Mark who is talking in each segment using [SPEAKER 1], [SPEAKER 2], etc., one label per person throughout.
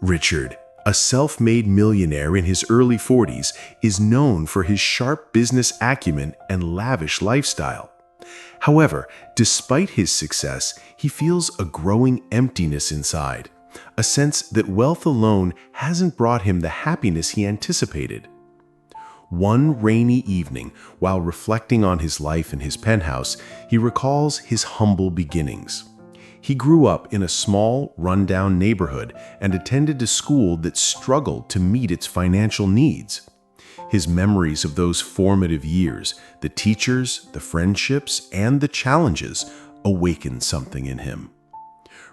[SPEAKER 1] Richard, a self-made millionaire in his early 40s, is known for his sharp business acumen and lavish lifestyle. However, despite his success, he feels a growing emptiness inside, a sense that wealth alone hasn't brought him the happiness he anticipated. One rainy evening, while reflecting on his life in his penthouse, he recalls his humble beginnings. He grew up in a small, rundown neighborhood and attended a school that struggled to meet its financial needs. His memories of those formative years, the teachers, the friendships, and the challenges, awakened something in him.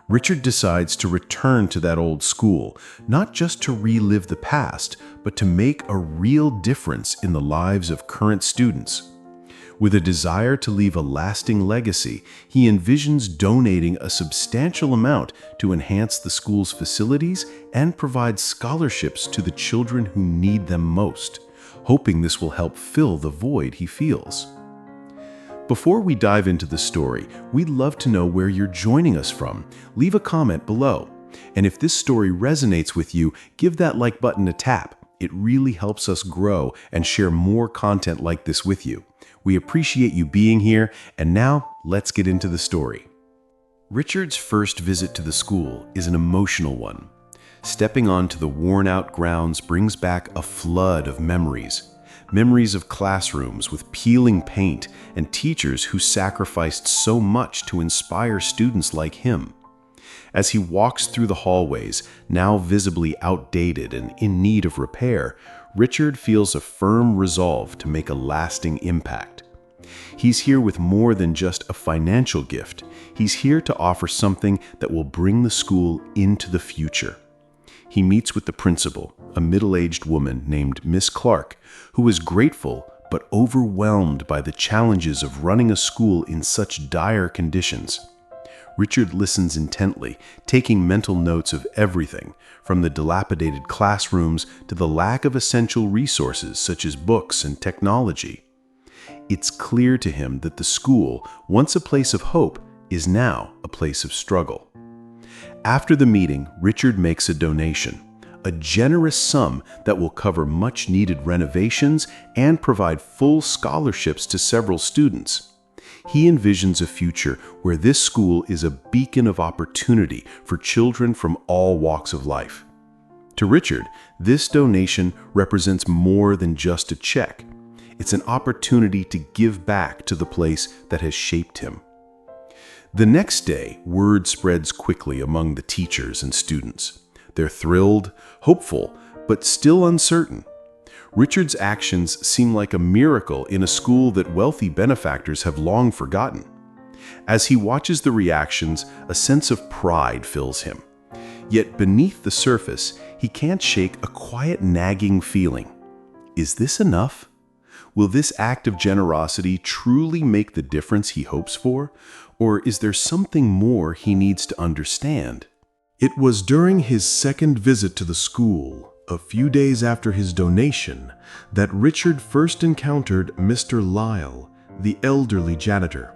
[SPEAKER 1] Richard decides to return to that old school, not just to relive the past, but to make a real difference in the lives of current students. With a desire to leave a lasting legacy, he envisions donating a substantial amount to enhance the school's facilities and provide scholarships to the children who need them most, hoping this will help fill the void he feels. Before we dive into the story, we'd love to know where you're joining us from. Leave a comment below. And if this story resonates with you, give that like button a tap. It really helps us grow and share more content like this with you. We appreciate you being here, and now let's get into the story. Richard's first visit to the school is an emotional one. Stepping onto the worn-out grounds brings back a flood of memories. Memories of classrooms with peeling paint and teachers who sacrificed so much to inspire students like him. As he walks through the hallways, now visibly outdated and in need of repair, Richard feels a firm resolve to make a lasting impact. He's here with more than just a financial gift. He's here to offer something that will bring the school into the future. He meets with the principal, a middle-aged woman named Miss Clark, who is grateful but overwhelmed by the challenges of running a school in such dire conditions. Richard listens intently, taking mental notes of everything, from the dilapidated classrooms to the lack of essential resources such as books and technology. It's clear to him that the school, once a place of hope, is now a place of struggle. After the meeting, Richard makes a donation, a generous sum that will cover much-needed renovations and provide full scholarships to several students. He envisions a future where this school is a beacon of opportunity for children from all walks of life. To Richard, this donation represents more than just a check. It's an opportunity to give back to the place that has shaped him. The next day, word spreads quickly among the teachers and students. They're thrilled, hopeful, but still uncertain. Richard's actions seem like a miracle in a school that wealthy benefactors have long forgotten. As he watches the reactions, a sense of pride fills him. Yet beneath the surface, he can't shake a quiet nagging feeling. Is this enough? Will this act of generosity truly make the difference he hopes for? Or is there something more he needs to understand? It was during his second visit to the school, a few days after his donation, that Richard first encountered Mr. Lyle, the elderly janitor.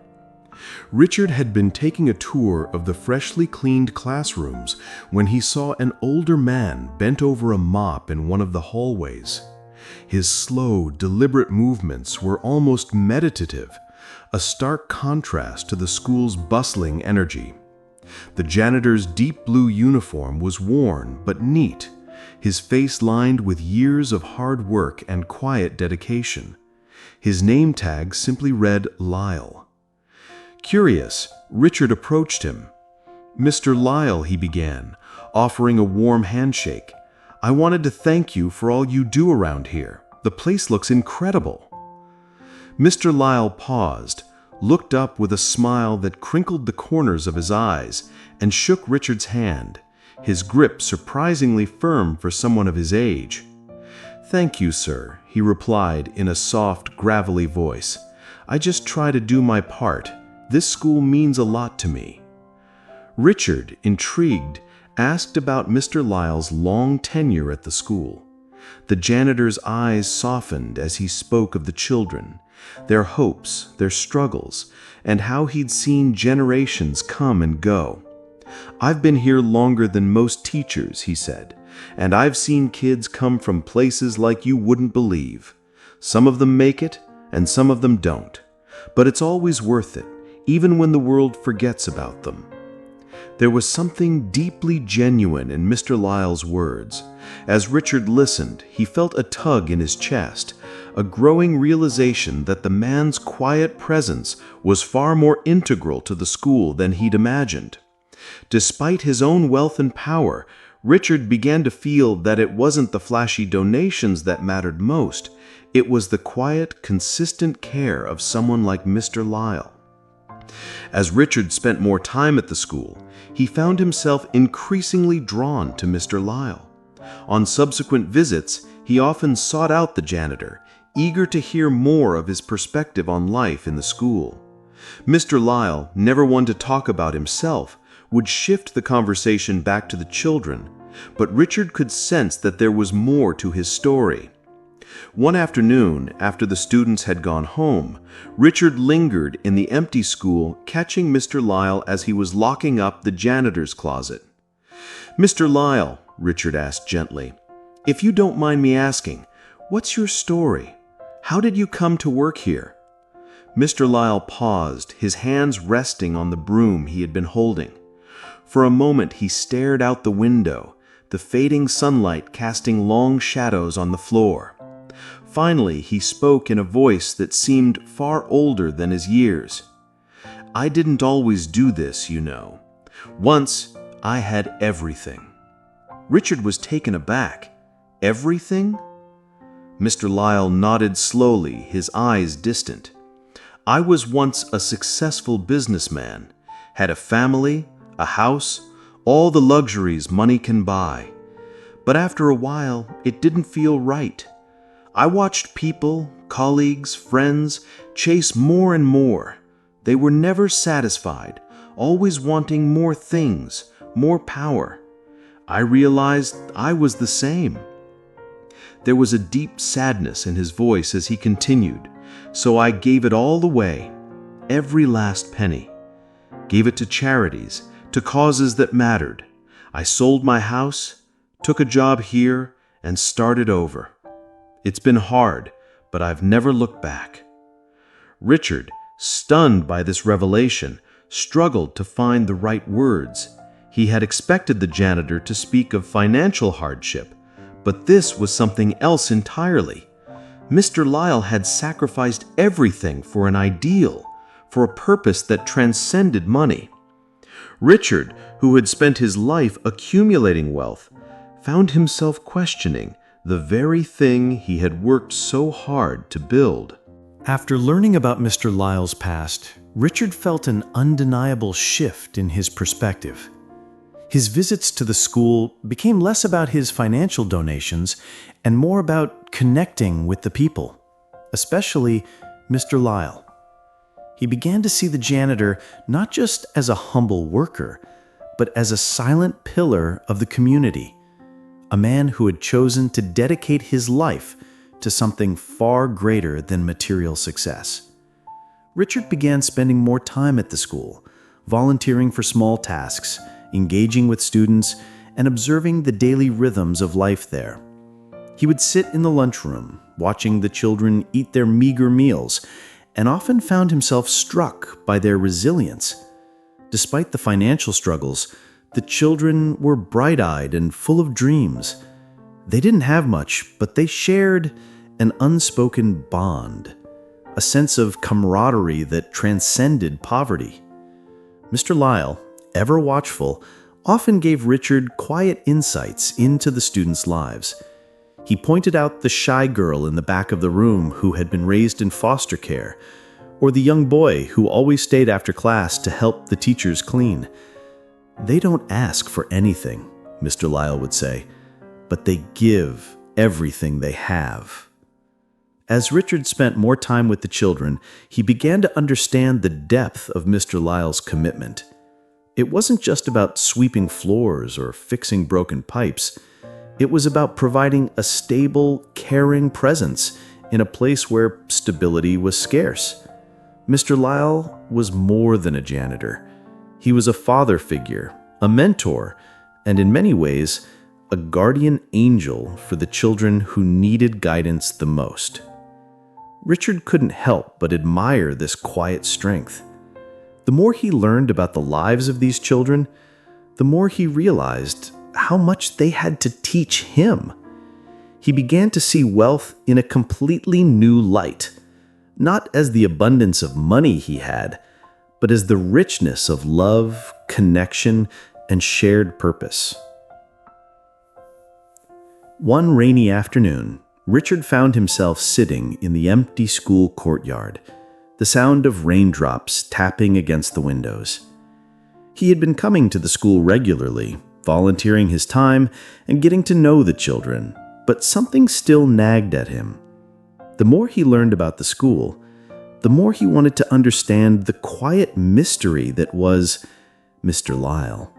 [SPEAKER 1] Richard had been taking a tour of the freshly cleaned classrooms when he saw an older man bent over a mop in one of the hallways. His slow, deliberate movements were almost meditative, a stark contrast to the school's bustling energy. The janitor's deep blue uniform was worn but neat, his face lined with years of hard work and quiet dedication. His name tag simply read Lyle. Curious, Richard approached him. "Mr. Lyle," he began, offering a warm handshake. "I wanted to thank you for all you do around here. The place looks incredible." Mr. Lyle paused, looked up with a smile that crinkled the corners of his eyes, and shook Richard's hand, his grip surprisingly firm for someone of his age. "Thank you, sir," he replied in a soft, gravelly voice. "I just try to do my part. This school means a lot to me." Richard, intrigued, asked about Mr. Lyle's long tenure at the school. The janitor's eyes softened as he spoke of the children, their hopes, their struggles, and how he'd seen generations come and go. "I've been here longer than most teachers," he said, And I've seen kids come from places like you wouldn't believe. Some of them make it, and some of them don't. But it's always worth it, even when the world forgets about them." There was something deeply genuine in Mr. Lyle's words. As Richard listened, he felt a tug in his chest, a growing realization that the man's quiet presence was far more integral to the school than he'd imagined. Despite his own wealth and power, Richard began to feel that it wasn't the flashy donations that mattered most. It was the quiet, consistent care of someone like Mr. Lyle. As Richard spent more time at the school, he found himself increasingly drawn to Mr. Lyle. On subsequent visits, he often sought out the janitor, eager to hear more of his perspective on life in the school. Mr. Lyle, never one to talk about himself, would shift the conversation back to the children, but Richard could sense that there was more to his story. One afternoon, after the students had gone home, Richard lingered in the empty school, catching Mr. Lyle as he was locking up the janitor's closet. "Mr. Lyle," Richard asked gently, "if you don't mind me asking, what's your story? How did you come to work here?" Mr. Lyle paused, his hands resting on the broom he had been holding. For a moment he stared out the window, the fading sunlight casting long shadows on the floor. Finally, he spoke in a voice that seemed far older than his years. "I didn't always do this, you know. Once, I had everything." Richard was taken aback. "Everything?" Mr. Lyle nodded slowly, his eyes distant. "I was once a successful businessman, had a family, a house, all the luxuries money can buy. But after a while, it didn't feel right. I watched people, colleagues, friends, chase more and more. They were never satisfied, always wanting more things, more power. I realized I was the same." There was a deep sadness in his voice as he continued, "So I gave it all away, every last penny. Gave it to charities, to causes that mattered. I sold my house, took a job here, and started over. It's been hard, but I've never looked back." Richard, stunned by this revelation, struggled to find the right words. He had expected the janitor to speak of financial hardship, but this was something else entirely. Mr. Lyle had sacrificed everything for an ideal, for a purpose that transcended money. Richard, who had spent his life accumulating wealth, found himself questioning the very thing he had worked so hard to build. After learning about Mr. Lyle's past, Richard felt an undeniable shift in his perspective. His visits to the school became less about his financial donations and more about connecting with the people, especially Mr. Lyle. He began to see the janitor not just as a humble worker, but as a silent pillar of the community, a man who had chosen to dedicate his life to something far greater than material success. Richard began spending more time at the school, volunteering for small tasks, engaging with students, and observing the daily rhythms of life there. He would sit in the lunchroom, watching the children eat their meager meals, and often found himself struck by their resilience. Despite the financial struggles, the children were bright-eyed and full of dreams. They didn't have much, but they shared an unspoken bond, a sense of camaraderie that transcended poverty. Mr. Lyle, ever watchful, often gave Richard quiet insights into the students' lives. He pointed out the shy girl in the back of the room who had been raised in foster care, or the young boy who always stayed after class to help the teachers clean. "They don't ask for anything," Mr. Lyle would say, "but they give everything they have." As Richard spent more time with the children, he began to understand the depth of Mr. Lyle's commitment. It wasn't just about sweeping floors or fixing broken pipes. It was about providing a stable, caring presence in a place where stability was scarce. Mr. Lyle was more than a janitor. He was a father figure, a mentor, and in many ways,
[SPEAKER 2] a guardian angel for the children who needed guidance the most. Richard couldn't help but admire this quiet strength. The more he learned about the lives of these children, the more he realized how much they had to teach him. He began to see wealth in a completely new light, not as the abundance of money he had, but as the richness of love, connection, and shared purpose. One rainy afternoon, Richard found himself sitting in the empty school courtyard, the sound of raindrops tapping against the windows. He had been coming to the school regularly, volunteering his time and getting to know the children, but something still nagged at him. The more he learned about the school, the more he wanted to understand the quiet mystery that was Mr. Lyle.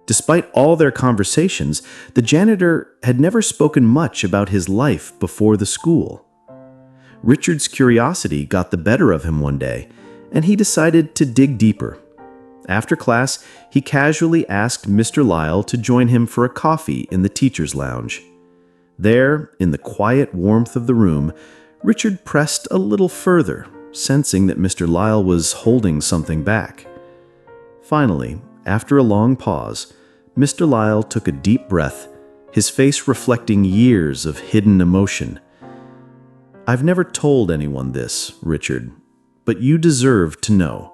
[SPEAKER 2] Despite all their conversations, the janitor had never spoken much about his life before the school. Richard's curiosity got the better of him one day, and he decided to dig deeper. After class, he casually asked Mr. Lyle to join him for a coffee in the teacher's lounge. There, in the quiet warmth of the room, Richard pressed a little further, sensing that Mr. Lyle was holding something back. Finally, after a long pause, Mr. Lyle took a deep breath, his face reflecting years of hidden emotion. "I've never told anyone this, Richard, but you deserve to know."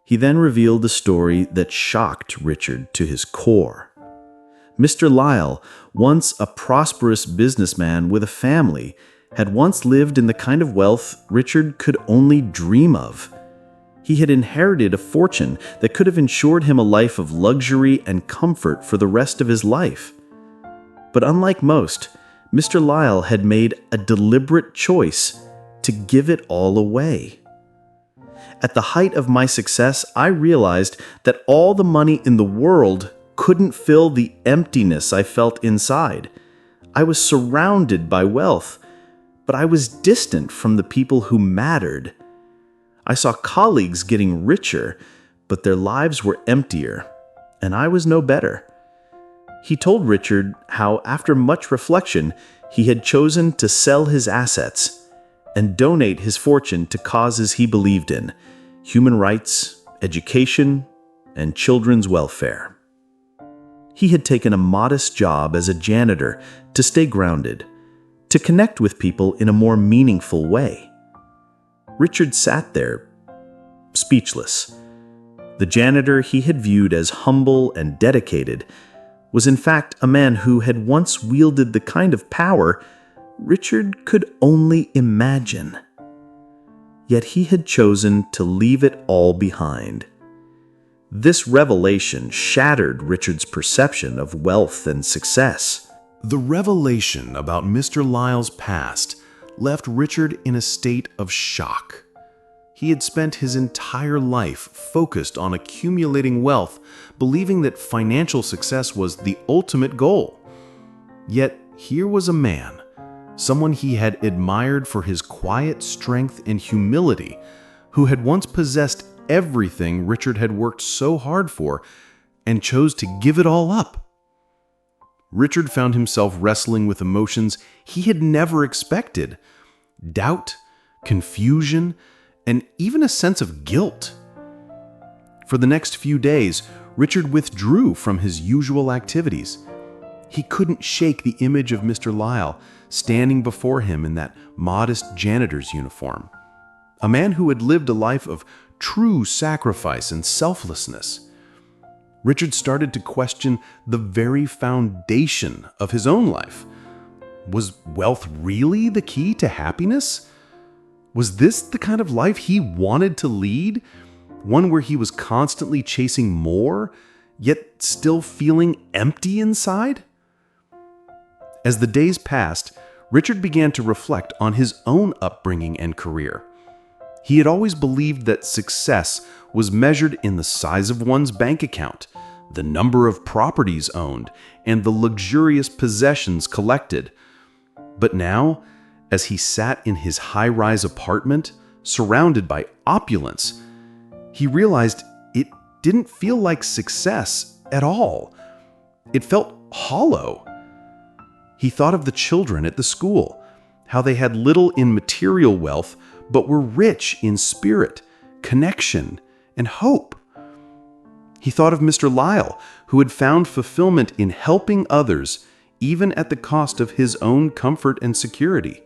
[SPEAKER 2] He then revealed a story that shocked Richard to his core. Mr. Lyle, once a prosperous businessman with a family, had once lived in the kind of wealth Richard could only dream of. He had inherited a fortune that could have ensured him a life of luxury and comfort for the rest of his life. But unlike most, Mr. Lyle had made a deliberate choice to give it all away. At the height of my success, I realized that all the money in the world couldn't fill the emptiness I felt inside. I was surrounded by wealth, but I was distant from the people who mattered. I saw colleagues getting richer, but their lives were emptier, and I was no better. He told Richard how, after much reflection, he had chosen to sell his assets and donate his fortune to causes he believed in: human rights, education, and children's welfare. He had taken a modest job as a janitor to stay grounded, to connect with people in a more meaningful way. Richard sat there, speechless. The janitor he had viewed as humble and dedicated was in fact a man who had once wielded the kind of power Richard could only imagine. Yet he had chosen to leave it all behind. This revelation shattered Richard's perception of wealth and success.
[SPEAKER 1] The revelation about Mr. Lyle's past left Richard in a state of shock. He had spent his entire life focused on accumulating wealth, believing that financial success was the ultimate goal. Yet here was a man, someone he had admired for his quiet strength and humility, who had once possessed everything Richard had worked so hard for and chose to give it all up. Richard found himself wrestling with emotions he had never expected: doubt, confusion, and even a sense of guilt. For the next few days, Richard withdrew from his usual activities. He couldn't shake the image of Mr. Lyle standing before him in that modest janitor's uniform, a man who had lived a life of true sacrifice and selflessness. Richard started to question the very foundation of his own life. Was wealth really the key to happiness? Was this the kind of life he wanted to lead? One where he was constantly chasing more, yet still feeling empty inside? As the days passed, Richard began to reflect on his own upbringing and career. He had always believed that success was measured in the size of one's bank account, the number of properties owned, and the luxurious possessions collected. But now, as he sat in his high-rise apartment, surrounded by opulence, he realized it didn't feel like success at all. It felt hollow. He thought of the children at the school, how they had little in material wealth, but were rich in spirit, connection, and hope. He thought of Mr. Lyle, who had found fulfillment in helping others, even at the cost of his own comfort and security.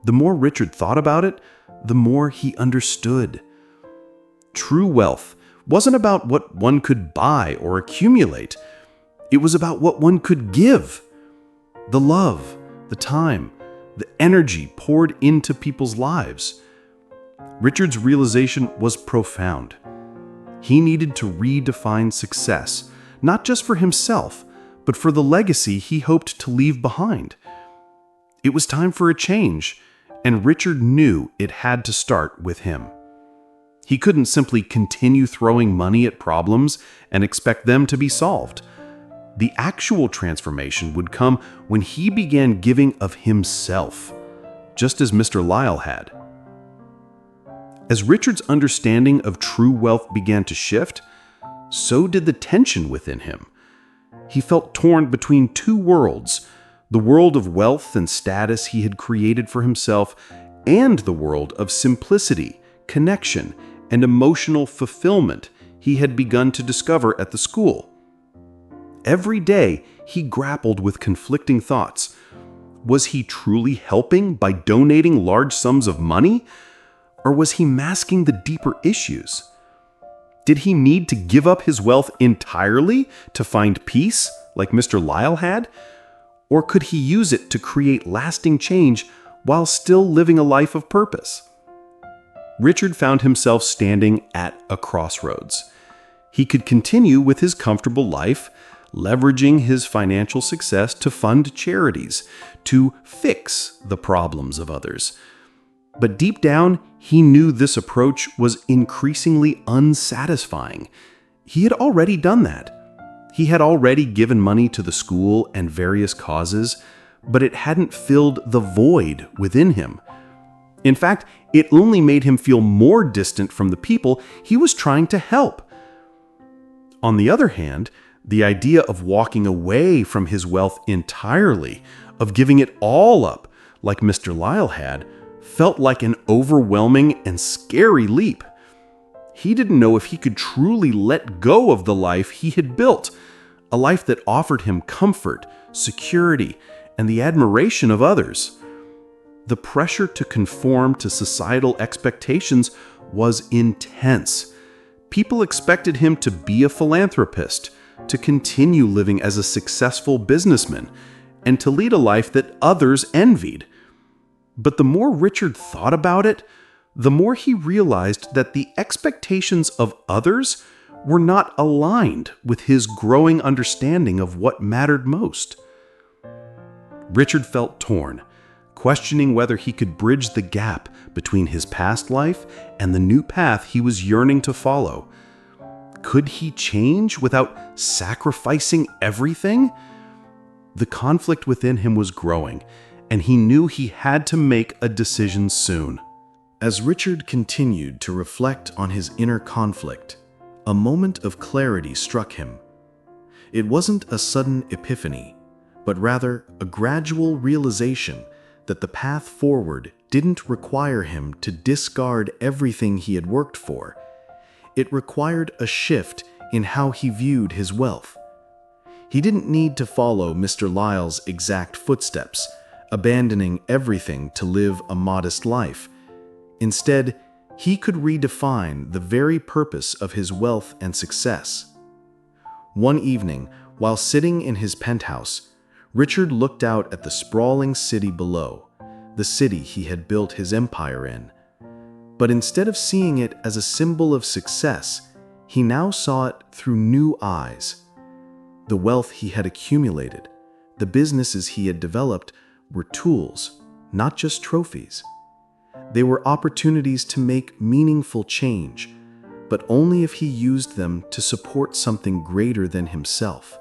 [SPEAKER 1] The more Richard thought about it, the more he understood. True wealth wasn't about what one could buy or accumulate. It was about what one could give. The love, the time, the energy poured into people's lives. Richard's realization was profound. He needed to redefine success, not just for himself, but for the legacy he hoped to leave behind. It was time for a change, and Richard knew it had to start with him. He couldn't simply continue throwing money at problems and expect them to be solved. The actual transformation would come when he began giving of himself, just as Mr. Lyle had. As Richard's understanding of true wealth began to shift, so did the tension within him. He felt torn between two worlds, the world of wealth and status he had created for himself, and the world of simplicity, connection, and emotional fulfillment he had begun to discover at the school. Every day, he grappled with conflicting thoughts. Was he truly helping by donating large sums of money? Or was he masking the deeper issues? Did he need to give up his wealth entirely to find peace, like Mr. Lyle had? Or could he use it to create lasting change while still living a life of purpose? Richard found himself standing at a crossroads. He could continue with his comfortable life, leveraging his financial success to fund charities, to fix the problems of others. But deep down, he knew this approach was increasingly unsatisfying. He had already done that. He had already given money to the school and various causes, but it hadn't filled the void within him. In fact, it only made him feel more distant from the people he was trying to help. On the other hand, the idea of walking away from his wealth entirely, of giving it all up, like Mr. Lyle had, felt like an overwhelming and scary leap. He didn't know if he could truly let go of the life he had built, a life that offered him comfort, security, and the admiration of others. The pressure to conform to societal expectations was intense. People expected him to be a philanthropist, to continue living as a successful businessman, and to lead a life that others envied. But the more Richard thought about it, the more he realized that the expectations of others were not aligned with his growing understanding of what mattered most. Richard felt torn, questioning whether he could bridge the gap between his past life and the new path he was yearning to follow. Could he change without sacrificing everything? The conflict within him was growing, and he knew he had to make a decision soon. As Richard continued to reflect on his inner conflict, a moment of clarity struck him. It wasn't a sudden epiphany, but rather a gradual realization that the path forward didn't require him to discard everything he had worked for. It required a shift in how he viewed his wealth. He didn't need to follow Mr. Lyle's exact footsteps, abandoning everything to live a modest life. Instead, he could redefine the very purpose of his wealth and success. One evening, while sitting in his penthouse, Richard looked out at the sprawling city below, the city he had built his empire in. But instead of seeing it as a symbol of success, he now saw it through new eyes. The wealth he had accumulated, the businesses he had developed, were tools, not just trophies. They were opportunities to make meaningful change, but only if he used them to support something greater than himself.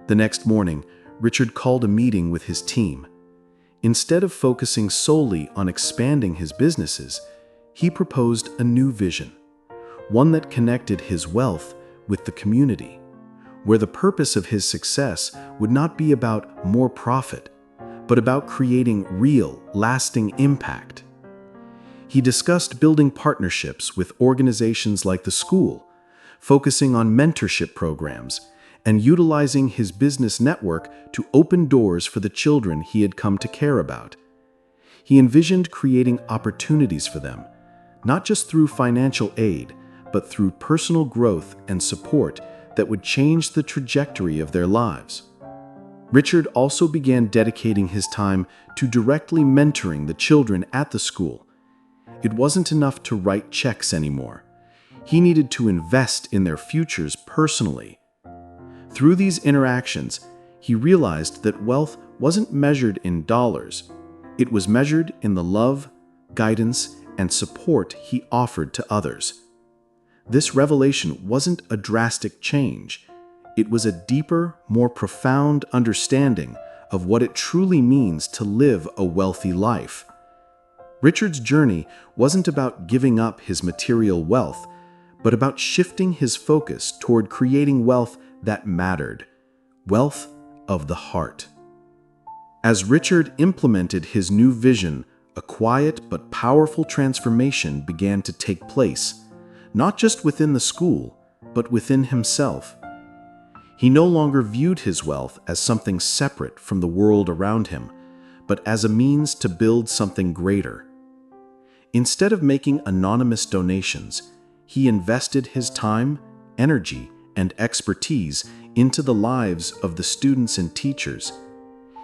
[SPEAKER 1] The next morning, Richard called a meeting with his team. Instead of focusing solely on expanding his businesses, he proposed a new vision, one that connected his wealth with the community,
[SPEAKER 2] where the purpose of his success would not be about more profit, but about creating real, lasting impact. He discussed building partnerships with organizations like the school, focusing on mentorship programs, and utilizing his business network to open doors for the children he had come to care about. He envisioned creating opportunities for them, not just through financial aid, but through personal growth and support that would change the trajectory of their lives. Richard also began dedicating his time to directly mentoring the children at the school. It wasn't enough to write checks anymore. He needed to invest in their futures personally. Through these interactions, he realized that wealth wasn't measured in dollars. It was measured in the love, guidance, and support he offered to others. This revelation wasn't a drastic change. It was a deeper, more profound understanding of what it truly means to live a wealthy life. Richard's journey wasn't about giving up his material wealth, but about shifting his focus toward creating wealth that mattered, wealth of the heart. As Richard implemented his new vision, a quiet but powerful transformation began to take place, not just within the school, but within himself. He no longer viewed his wealth as something separate from the world around him, but as a means to build something greater. Instead of making anonymous donations, he invested his time, energy, and expertise into the lives of the students and teachers.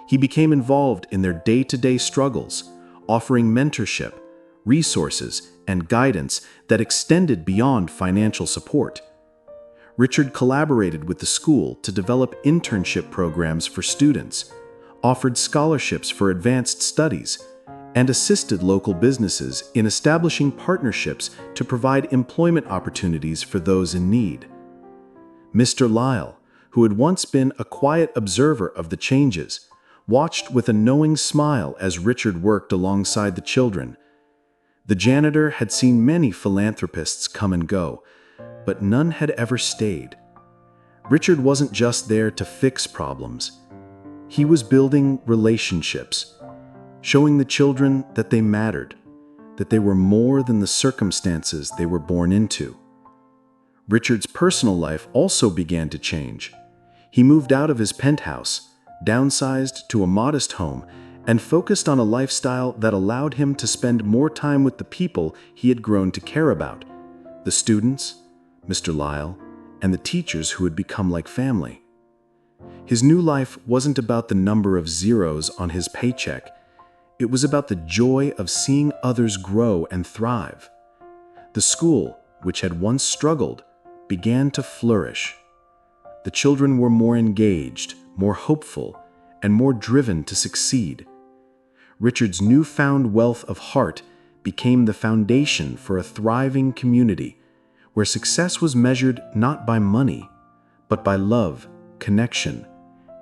[SPEAKER 2] He became involved in their day-to-day struggles, offering mentorship, resources, and guidance that extended beyond financial support. Richard collaborated with the school to develop internship programs for students, offered scholarships for advanced studies, and assisted local businesses in establishing partnerships to provide employment opportunities for those in need. Mr. Lyle, who had once been a quiet observer of the changes, watched with a knowing smile as Richard worked alongside the children. The janitor had seen many philanthropists come and go, but none had ever stayed. Richard wasn't just there to fix problems. He was building relationships, showing the children that they mattered, that they were more than the circumstances they were born into. Richard's personal life also began to change. He moved out of his penthouse, downsized to a modest home, and focused on a lifestyle that allowed him to spend more time with the people he had grown to care about, the students, Mr. Lyle, and the teachers who had become like family. His new life wasn't about the number of zeros on his paycheck. It was about the joy of seeing others grow and thrive. The school, which had once struggled, began to flourish. The children were more engaged, more hopeful, and more driven to succeed. Richard's newfound wealth of heart became the foundation for a thriving community where success was measured not by money, but by love, connection,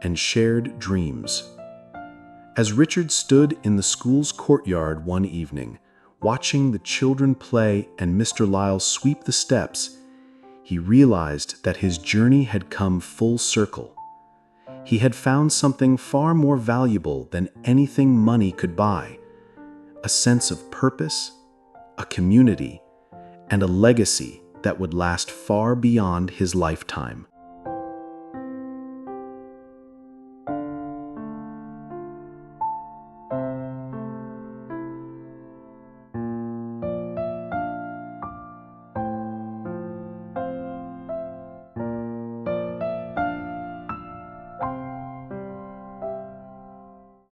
[SPEAKER 2] and shared dreams. As Richard stood in the school's courtyard one evening, watching the children play and Mr. Lyle sweep the steps, he realized that his journey had come full circle. He had found something far more valuable than anything money could buy: a sense of purpose, a community, and a legacy that would last far beyond his lifetime.